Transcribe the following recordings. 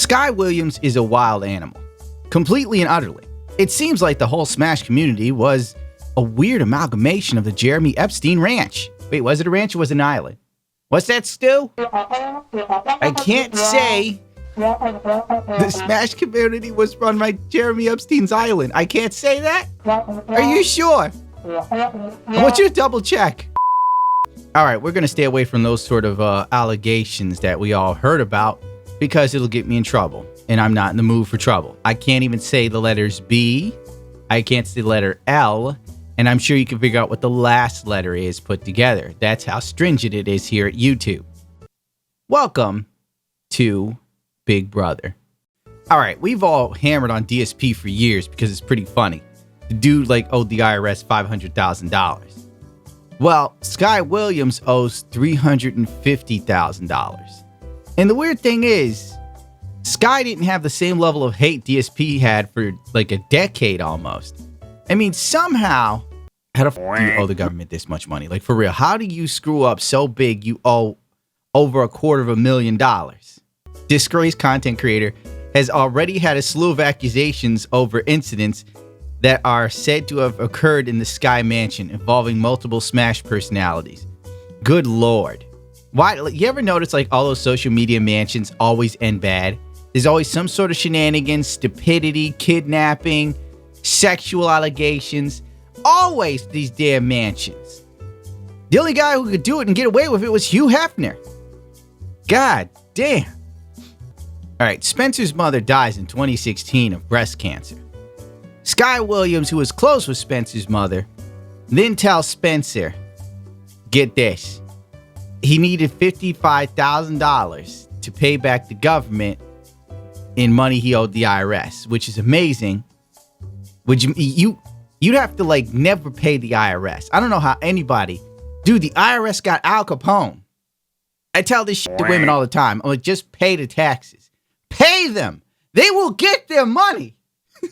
Sky Williams is a wild animal, completely and utterly. It seems like the whole Smash community was a weird amalgamation of the Jeremy Epstein ranch. Wait, was it a ranch or was it an island? What's that, Stu? I can't say the Smash community was run by Jeremy Epstein's island. I can't say that? Are you sure? I want you to double check. All right, we're going to stay away from those sort of allegations that we all heard about because it'll get me in trouble, and I'm not in the mood for trouble. I can't even say the letters B. I can't say the letter L, and I'm sure you can figure out what the last letter is put together. That's how stringent it is here at YouTube. Welcome to Big Brother. All right, we've all hammered on DSP for years because it's pretty funny. The dude owed the IRS $500,000. Well, Sky Williams owes $350,000. And the weird thing is, Sky didn't have the same level of hate DSP had for a decade almost. I mean, somehow, how the f*** do you owe the government this much money? For real, how do you screw up so big you owe over $250,000? Disgraced content creator has already had a slew of accusations over incidents that are said to have occurred in the Sky Mansion involving multiple Smash personalities. Good Lord. Why? You ever notice all those social media mansions always end bad? There's always some sort of shenanigans, stupidity, kidnapping, sexual allegations. Always these damn mansions. The only guy who could do it and get away with it was Hugh Hefner. God damn. All right, Spencer's mother dies in 2016 of breast cancer. Sky Williams, who was close with Spencer's mother, then tells Spencer, get this, he needed $55,000 to pay back the government in money he owed the IRS, which is amazing. You'd have to never pay the IRS. I don't know how anybody, dude, the IRS got Al Capone. I tell this shit to women all the time. I'm just pay the taxes. Pay them. They will get their money. They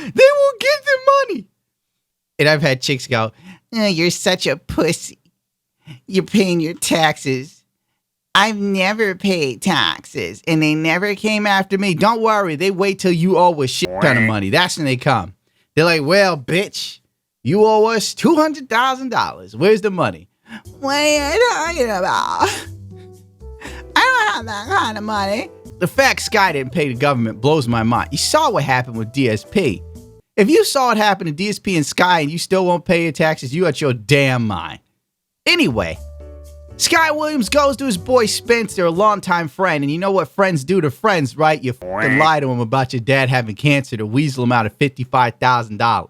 will get their money. And I've had chicks go, you're such a pussy. You're paying your taxes. I've never paid taxes, and they never came after me. Don't worry. They wait till you owe a shit ton of money. That's when they come. They're like, well, bitch, you owe us $200,000. Where's the money? What are you talking about? I don't have that kind of money. The fact Sky didn't pay the government blows my mind. You saw what happened with DSP. If you saw it happen to DSP and Sky and you still won't pay your taxes, you out your damn mind. Anyway, Sky Williams goes to his boy Spencer, a longtime friend, and you know what friends do to friends, right? You fucking lie to him about your dad having cancer to weasel him out of $55,000.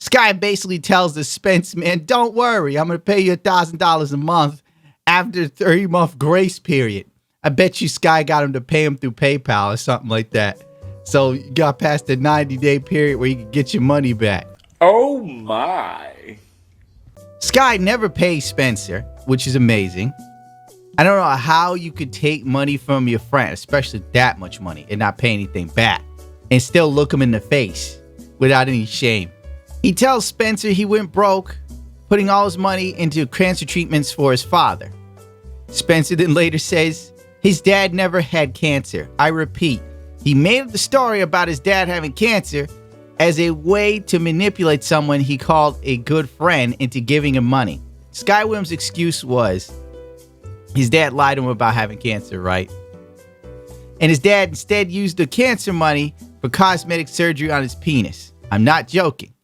Sky basically tells the Spence man, don't worry, I'm going to pay you $1,000 a month after a 3-month grace period. I bet you Sky got him to pay him through PayPal or something like that. So you got past the 90-day period where you can get your money back. Oh my. Sky never pays Spencer, which is amazing. I don't know how you could take money from your friend, especially that much money, and not pay anything back, and still look him in the face without any shame. He tells Spencer he went broke, putting all his money into cancer treatments for his father. Spencer then later says his dad never had cancer. I repeat, he made up the story about his dad having cancer as a way to manipulate someone he called a good friend into giving him money. Sky Williams' excuse was his dad lied to him about having cancer, right? And his dad instead used the cancer money for cosmetic surgery on his penis. I'm not joking.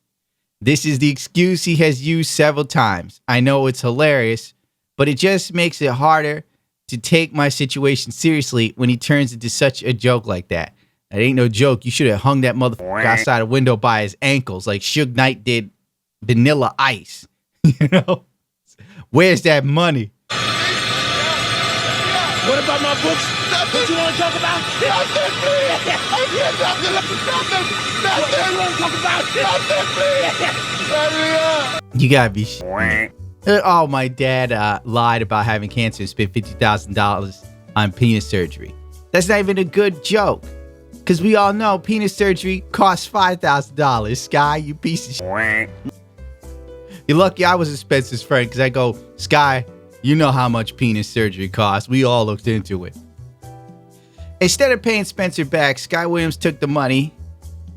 This is the excuse he has used several times. I know it's hilarious, but it just makes it harder to take my situation seriously when he turns into such a joke like that. That ain't no joke. You should have hung that motherfucker outside a window by his ankles like Suge Knight did Vanilla Ice. You know? Where's that money? What about my books? What you want to talk about? Nothing, please. Nothing. What you want to talk about? Nothing, please. You gotta be shit. Oh, my dad lied about having cancer and spent $50,000 on penis surgery. That's not even a good joke. Because we all know penis surgery costs $5,000. Sky, you piece of shit. You're lucky I was Spencer's friend because I go, Sky, you know how much penis surgery costs. We all looked into it. Instead of paying Spencer back, Sky Williams took the money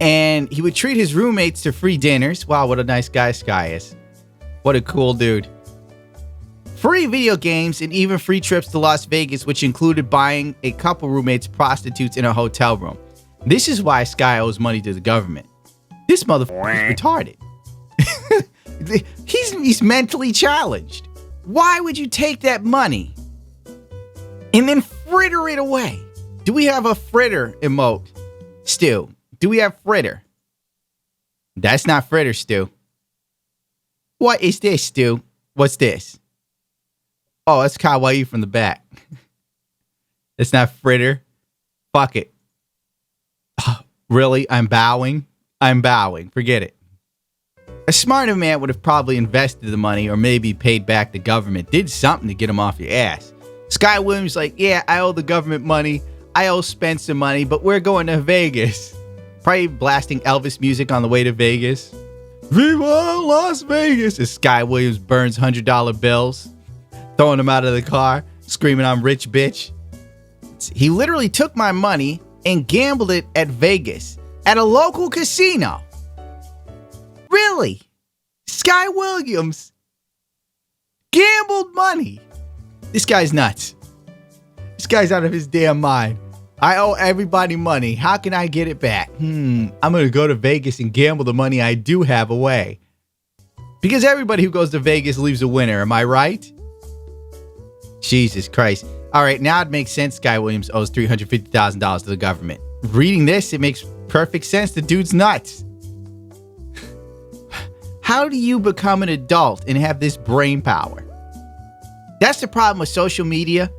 and he would treat his roommates to free dinners. Wow, what a nice guy Sky is. What a cool dude. Free video games and even free trips to Las Vegas, which included buying a couple roommates prostitutes in a hotel room. This is why Sky owes money to the government. This motherfucker is retarded. He's mentally challenged. Why would you take that money and then fritter it away? Do we have a fritter emote? Stu, do we have fritter? That's not fritter, Stu. What is this, Stu? What's this? Oh, that's kawaii from the back. It's not fritter. Fuck it. Oh, really? I'm bowing? I'm bowing. Forget it. A smarter man would have probably invested the money or maybe paid back the government. Did something to get him off your ass. Sky Williams like, yeah, I owe the government money. I owe Spencer money, but we're going to Vegas. Probably blasting Elvis music on the way to Vegas. Viva Las Vegas! As Sky Williams burns $100 bills. Throwing them out of the car. Screaming, I'm rich, bitch. He literally took my money and gambled it at Vegas. At a local casino. Really? Sky Williams gambled money. This guy's nuts. This guy's out of his damn mind. I owe everybody money. How can I get it back? I'm going to go to Vegas and gamble the money I do have away. Because everybody who goes to Vegas leaves a winner. Am I right? Jesus Christ. All right, now it makes sense Sky Williams owes $350,000 to the government. Reading this, it makes perfect sense. The dude's nuts. How do you become an adult and have this brain power? That's the problem with social media.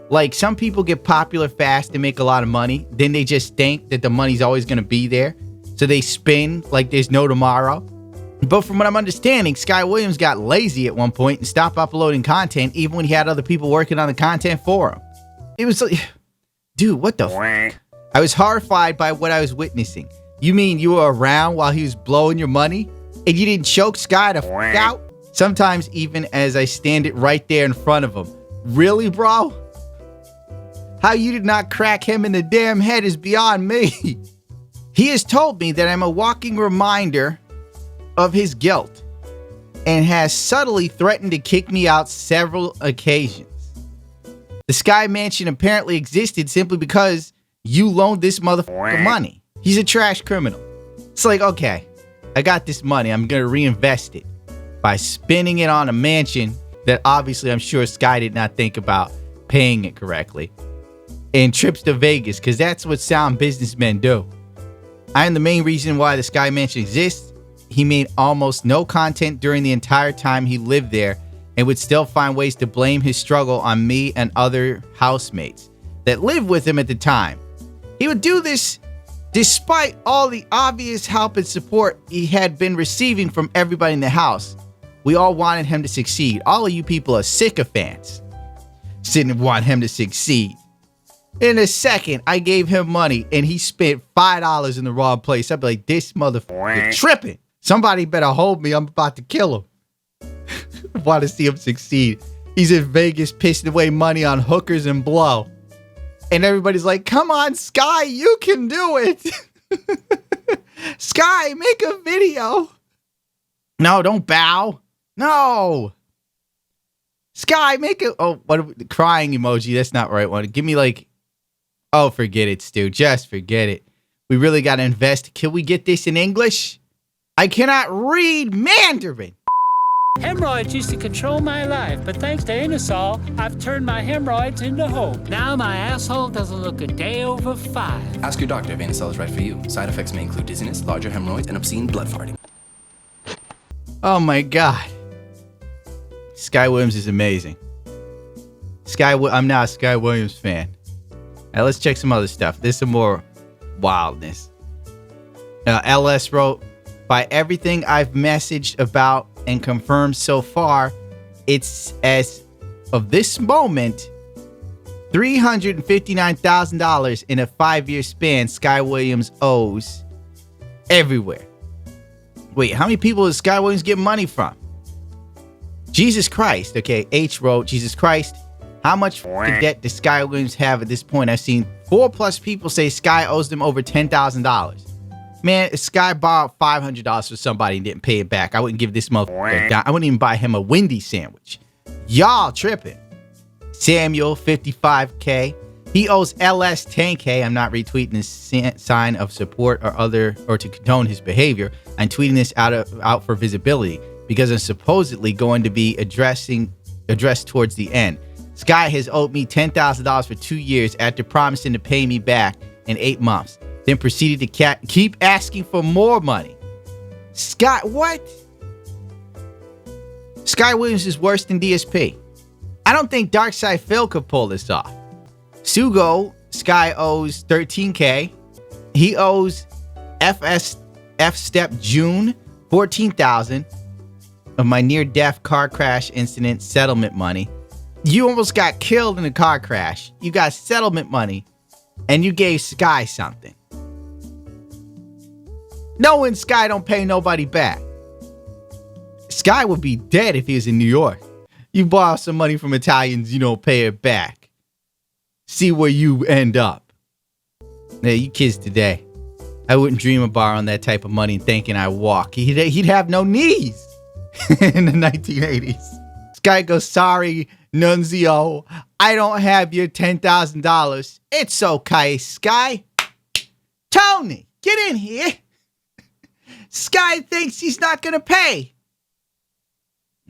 Like, some people get popular fast and make a lot of money. Then they just think that the money's always going to be there. So they spin like there's no tomorrow. But from what I'm understanding, Sky Williams got lazy at one point and stopped uploading content even when he had other people working on the content for him. It was like, dude, what the fuck? I was horrified by what I was witnessing. You mean you were around while he was blowing your money? And you didn't choke Sky the fuck out? Sometimes even as I stand it right there in front of him. Really, bro? How you did not crack him in the damn head is beyond me. He has told me that I'm a walking reminder of his guilt and has subtly threatened to kick me out several occasions. The Sky Mansion apparently existed simply because you loaned this motherfucker money. He's a trash criminal. It's like, okay, I got this money. I'm going to reinvest it by spending it on a mansion that obviously I'm sure Sky did not think about paying it correctly. And trips to Vegas, because that's what sound businessmen do. I am the main reason why the Sky Mansion exists. He made almost no content during the entire time he lived there and would still find ways to blame his struggle on me and other housemates that lived with him at the time. He would do this despite all the obvious help and support he had been receiving from everybody in the house. We all wanted him to succeed. All of you people are sycophants. Didn't want him to succeed. In a second, I gave him money and he spent $5 in the wrong place. I'd be like, this motherfucker tripping. Somebody better hold me. I'm about to kill him. I want to see him succeed. He's in Vegas pissing away money on hookers and blow. And everybody's like, come on, Sky, you can do it. Sky, make a video. No, don't bow. No. Sky, make a... Oh, what? The crying emoji. That's not the right one. Give me like... Oh, forget it, Stu. Just forget it. We really got to invest. Can we get this in English? I cannot read Mandarin. Hemorrhoids used to control my life, but thanks to Inusol, I've turned my hemorrhoids into hope. Now my asshole doesn't look a day over 5. Ask your doctor if Anusol is right for you. Side effects may include dizziness, larger hemorrhoids, and obscene blood farting. Oh my God. Sky Williams is amazing. I'm now a Sky Williams fan. Now let's check some other stuff. There's some more wildness. LS wrote, by everything I've messaged about and confirmed so far, it's as of this moment, $359,000 in a 5-year span Sky Williams owes everywhere. Wait, how many people does Sky Williams get money from? Jesus Christ. Okay, H wrote, Jesus Christ. How much fucking debt does Sky Williams have at this point? I've seen 4+ people say Sky owes them over $10,000. Man, if Sky borrowed $500 for somebody and didn't pay it back, I wouldn't give this motherfucker a dime. I wouldn't even buy him a Wendy's sandwich. Y'all tripping. Samuel, 55K. He owes LS 10K. I'm not retweeting this sign of support or to condone his behavior. I'm tweeting this out for visibility because I'm supposedly going to be addressed towards the end. Sky has owed me $10,000 for 2 years after promising to pay me back in 8 months. Then proceeded to keep asking for more money. Sky, what? Sky Williams is worse than DSP. I don't think Darkside Phil could pull this off. Sugo, Sky owes 13K. He owes F Step June 14,000 of my near-death car crash incident settlement money. You almost got killed in a car crash. You got settlement money, and you gave Sky something. Knowing Sky don't pay nobody back. Sky would be dead if he was in New York. You borrow some money from Italians, you don't pay it back. See where you end up. Yeah, you kids today. I wouldn't dream of borrowing that type of money and thinking I walk. He'd have no knees in the 1980s. Sky goes, sorry, Nunzio. I don't have your $10,000. It's okay, Sky. Tony, get in here. Sky thinks he's not going to pay.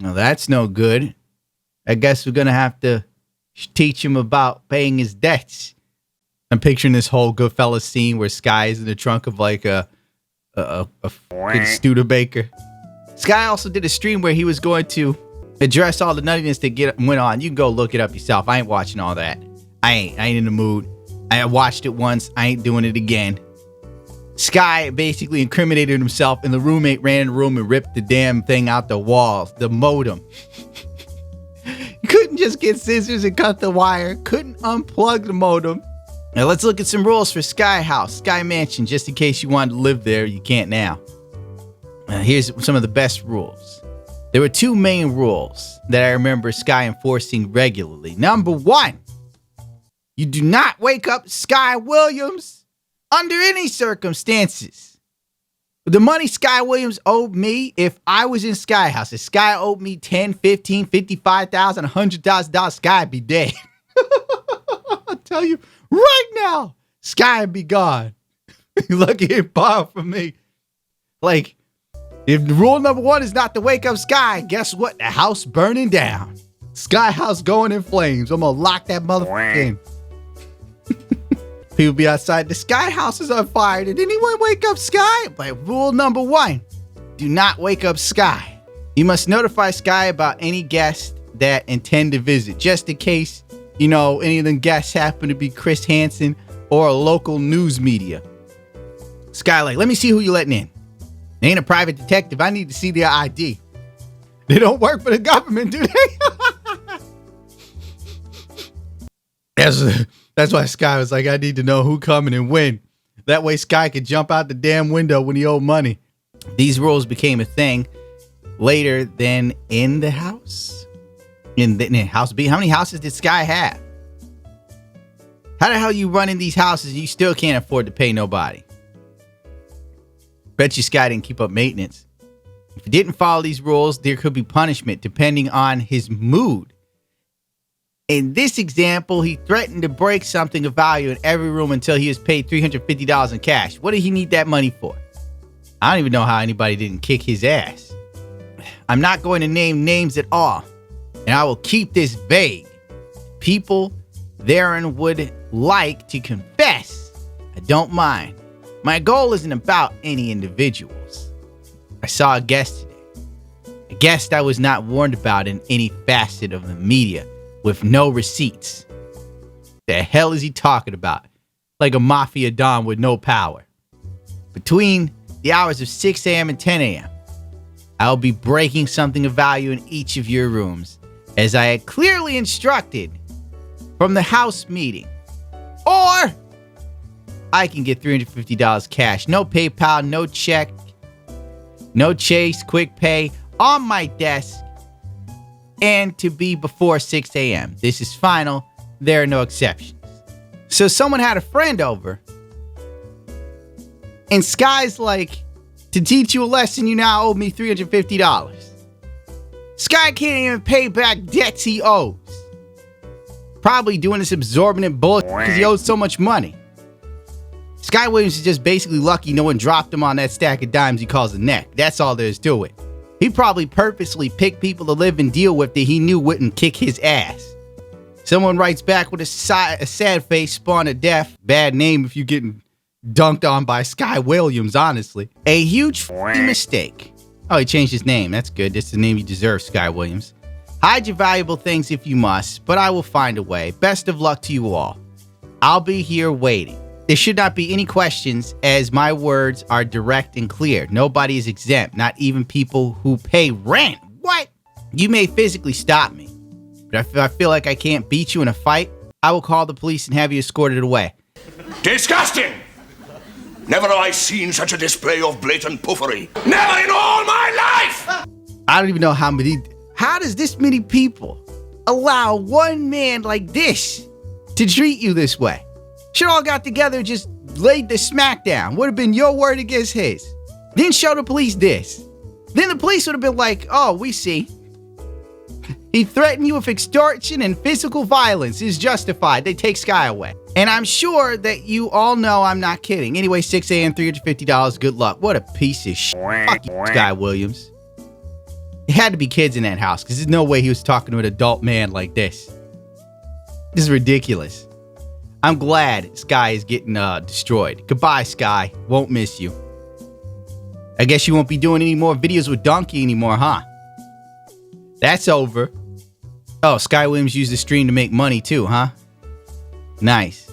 Well, that's no good. I guess we're going to have to teach him about paying his debts. I'm picturing this whole Goodfellas scene where Sky is in the trunk of like a Studebaker. Sky also did a stream where he was going to address all the nuttiness that went on. You can go look it up yourself. I ain't watching all that. I ain't in the mood. I watched it once. I ain't doing it again. Sky basically incriminated himself, and the roommate ran in the room and ripped the damn thing out the walls, the modem. Couldn't just get scissors and cut the wire. Couldn't unplug the modem. Now let's look at some rules for Sky House, Sky Mansion. Just in case you wanted to live there, you can't now. Here's some of the best rules. There were 2 main rules that I remember Sky enforcing regularly. Number 1, you do not wake up Sky Williams under any circumstances. The money Sky Williams owed me, if I was in Sky House, if Sky owed me $10, $15, $55,000, $100,000, Sky'd be dead. I'll tell you right now, Sky'd be gone. Lucky he borrowed from me. Like, if rule number 1 is not to wake up Sky, guess what? The house burning down. Sky House going in flames. I'm gonna lock that motherfucker in. People be outside. The Sky House is on fire. Did anyone wake up Sky? But rule number 1, do not wake up Sky. You must notify Sky about any guests that intend to visit, just in case, you know, any of them guests happen to be Chris Hansen or a local news media. Sky, like, let me see who you're letting in. They ain't a private detective. I need to see their ID. They don't work for the government, do they? That's why Sky was like, I need to know who coming and when. That way Sky could jump out the damn window when he owed money. These rules became a thing later than in the house. In house B. How many houses did Sky have? How the hell you running these houses and you still can't afford to pay nobody? Bet you Sky didn't keep up maintenance. If he didn't follow these rules, there could be punishment depending on his mood. In this example, he threatened to break something of value in every room until he was paid $350 in cash. What did he need that money for? I don't even know how anybody didn't kick his ass. I'm not going to name names at all, and I will keep this vague. People therein would like to confess. I don't mind. My goal isn't about any individuals. I saw a guest today. A guest I was not warned about in any facet of the media. With no receipts. The hell is he talking about? Like a mafia don with no power. Between the hours of 6 a.m. and 10 a.m., I'll be breaking something of value in each of your rooms, as I had clearly instructed from the house meeting. Or I can get $350 cash. No PayPal, no check, no Chase, quick pay, on my desk. and to be before 6 a.m. This is final. There are no exceptions. So someone had a friend over, and Sky's like, to teach you a lesson, you now owe me $350. Sky can't even pay back debts he owes. Probably doing this absorbent bullshit because he owes so much money. Sky Williams is just basically lucky no one dropped him on that stack of dimes he calls a neck. That's all there is to it. He probably purposely picked people to live and deal with that he knew wouldn't kick his ass. Someone writes back with a sad face, spawn of death. Bad name if you're getting dunked on by Sky Williams, honestly. A huge mistake. Oh, he changed his name. That's good. That's the name you deserve, Sky Williams. Hide your valuable things if you must, but I will find a way. Best of luck to you all. I'll be here waiting. There should not be any questions, as my words are direct and clear. Nobody is exempt, not even people who pay rent. What? You may physically stop me, but if I feel like I can't beat you in a fight, I will call the police and have you escorted away. Disgusting! Never have I seen such a display of blatant puffery. Never in all my life! I don't even know how does this many people allow one man like this to treat you this way? Should all got together and just laid the smack down. Would have been your word against his. Then show the police this. Then the police would have been like, oh, we see. He threatened you with extortion and physical violence is justified. They take Sky away. And I'm sure that you all know I'm not kidding. Anyway, 6 a.m., $350. Good luck. What a piece of shit. Fuck you, Sky Williams. There had to be kids in that house because there's no way he was talking to an adult man like this. This is ridiculous. I'm glad Sky is getting destroyed. Goodbye, Sky. Won't miss you. I guess you won't be doing any more videos with Donkey anymore, huh? That's over. Oh, Sky Williams used the stream to make money too, huh? Nice.